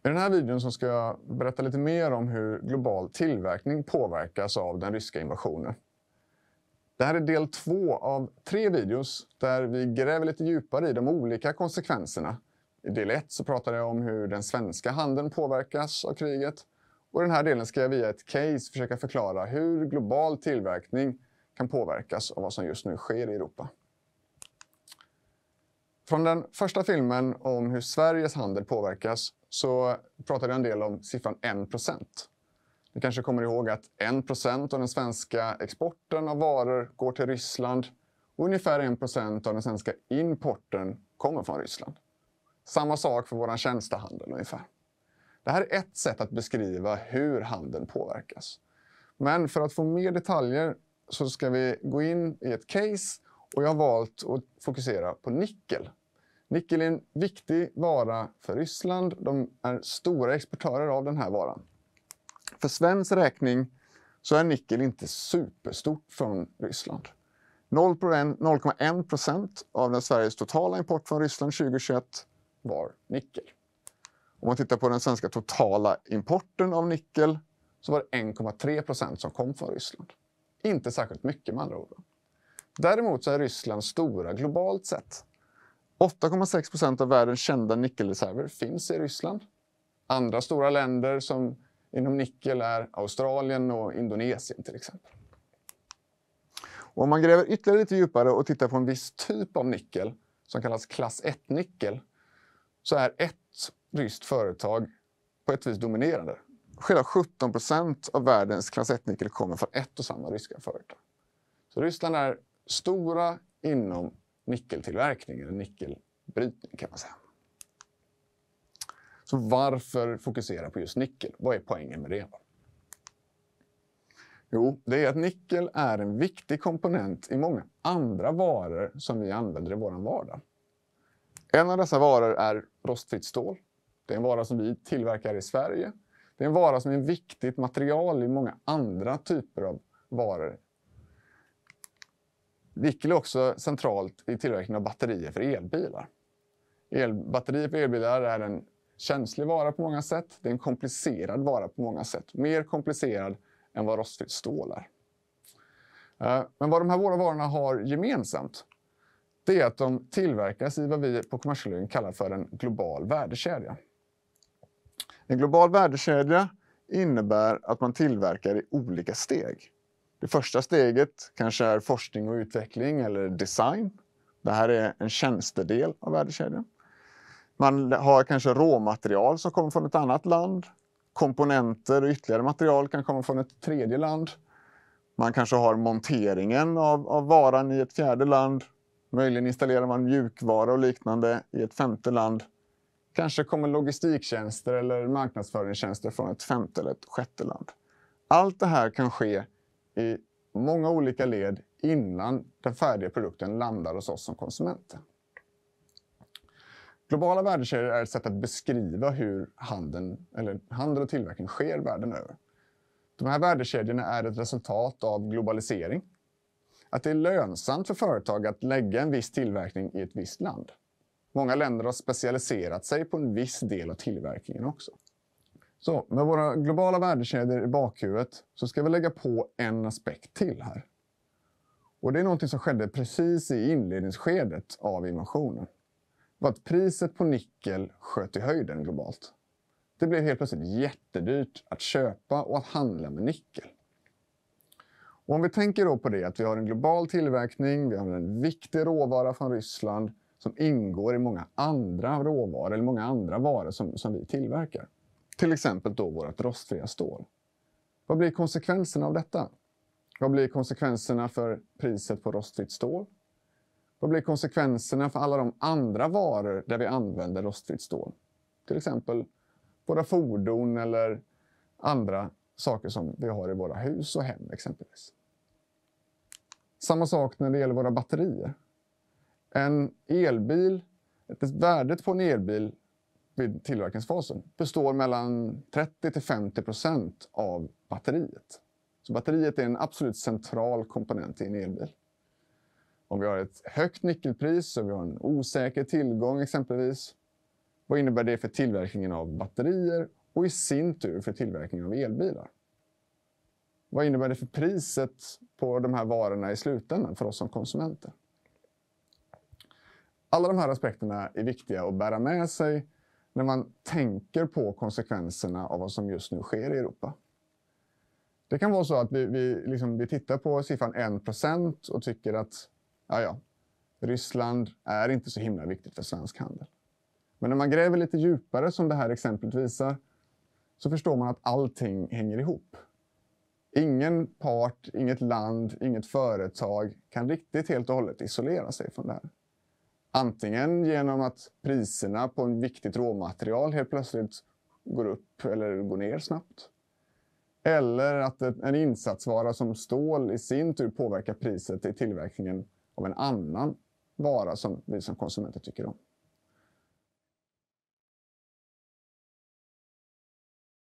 I den här videon så ska jag berätta lite mer om hur global tillverkning påverkas av den ryska invasionen. Det här är del 2 av 3 videos där vi gräver lite djupare i de olika konsekvenserna. I del 1 så pratar jag om hur den svenska handeln påverkas av kriget. Och i den här delen ska jag via ett case försöka förklara hur global tillverkning kan påverkas av vad som just nu sker i Europa. Från den första filmen om hur Sveriges handel påverkas så pratade jag en del om siffran 1%. Ni kanske kommer ihåg att 1% av den svenska exporten av varor går till Ryssland och ungefär 1% av den svenska importen kommer från Ryssland. Samma sak för vår tjänstehandel ungefär. Det här är ett sätt att beskriva hur handeln påverkas. Men för att få mer detaljer så ska vi gå in i ett case och jag har valt att fokusera på nickel. Nickel är en viktig vara för Ryssland. De är stora exportörer av den här varan. För svensk räkning så är nickel inte superstort från Ryssland. 0,1% av den Sveriges totala import från Ryssland 2021 var nickel. Om man tittar på den svenska totala importen av nickel så var det 1,3% som kom från Ryssland. Inte särskilt mycket med andra ord. Däremot så är Ryssland stora globalt sett. 8,6% av världens kända nickelreserver finns i Ryssland. Andra stora länder som inom nickel är Australien och Indonesien till exempel. Och om man gräver ytterligare lite djupare och tittar på en viss typ av nickel som kallas klass 1-nickel så är ett ryskt företag på ett vis dominerande. Själva 17% av världens klass 1-nickel kommer från ett och samma ryska företag. Så Ryssland är stora inom nickeltillverkning eller nickelbrytning kan man säga. Så varför fokusera på just nickel? Vad är poängen med det? Jo, det är att nickel är en viktig komponent i många andra varor som vi använder i vår vardag. En av dessa varor är rostfritt stål. Det är en vara som vi tillverkar i Sverige. Det är en vara som är ett viktigt material i många andra typer av varor. Nickel är också centralt i tillverkningen av batterier för elbilar. Batterier för elbilar är en känslig vara på många sätt. Det är en komplicerad vara på många sätt. Mer komplicerad än vad rostfritt stål är. Men vad de här våra varorna har gemensamt, det är att de tillverkas i vad vi på Kommerskollegium kallar för en global värdekedja. En global värdekedja innebär att man tillverkar i olika steg. Det första steget kanske är forskning och utveckling eller design. Det här är en tjänstedel av värdekedjan. Man har kanske råmaterial som kommer från ett annat land. Komponenter och ytterligare material kan komma från ett tredje land. Man kanske har monteringen av varan i ett fjärde land. Möjligen installerar man mjukvara och liknande i ett femte land. Kanske kommer logistiktjänster eller marknadsföringstjänster från ett femte eller ett sjätte land. Allt det här kan ske i många olika led innan den färdiga produkten landar hos oss som konsumenter. Globala värdekedjor är ett sätt att beskriva hur handel och tillverkning sker världen över. De här värdekedjorna är ett resultat av globalisering. Att det är lönsamt för företag att lägga en viss tillverkning i ett visst land. Många länder har specialiserat sig på en viss del av tillverkningen också. Så med våra globala värdekedjor i bakhuvudet så ska vi lägga på en aspekt till här. Och det är något som skedde precis i inledningsskedet av invasionen. Det var att priset på nickel sköt i höjden globalt. Det blev helt plötsligt jättedyrt att köpa och att handla med nickel. Och om vi tänker då på det att vi har en global tillverkning, vi har en viktig råvara från Ryssland som ingår i många andra råvaror eller många andra varor som vi tillverkar. Till exempel då vårt rostfria stål. Vad blir konsekvenserna av detta? Vad blir konsekvenserna för priset på rostfritt stål? Vad blir konsekvenserna för alla de andra varor där vi använder rostfritt stål? Till exempel våra fordon eller andra saker som vi har i våra hus och hem exempelvis. Samma sak när det gäller våra batterier. Värdet på en elbil vid tillverkningsfasen består mellan 30-50% av batteriet. Så batteriet är en absolut central komponent i en elbil. Om vi har ett högt nickelpris och vi har en osäker tillgång exempelvis, Vad innebär det för tillverkningen av batterier och i sin tur för tillverkningen av elbilar? Vad innebär det för priset på de här varorna i slutändan för oss som konsumenter? Alla de här aspekterna är viktiga att bära med sig när man tänker på konsekvenserna av vad som just nu sker i Europa. Det kan vara så att vi tittar på siffran 1% och tycker att Ryssland är inte så himla viktigt för svensk handel. Men när man gräver lite djupare, som det här exemplet visar, så förstår man att allting hänger ihop. Ingen part, inget land, inget företag kan riktigt helt och hållet isolera sig från det här. Antingen genom att priserna på en viktigt råmaterial helt plötsligt går upp eller går ner snabbt. Eller att en insatsvara som stål i sin tur påverkar priset i tillverkningen av en annan vara som vi som konsumenter tycker om.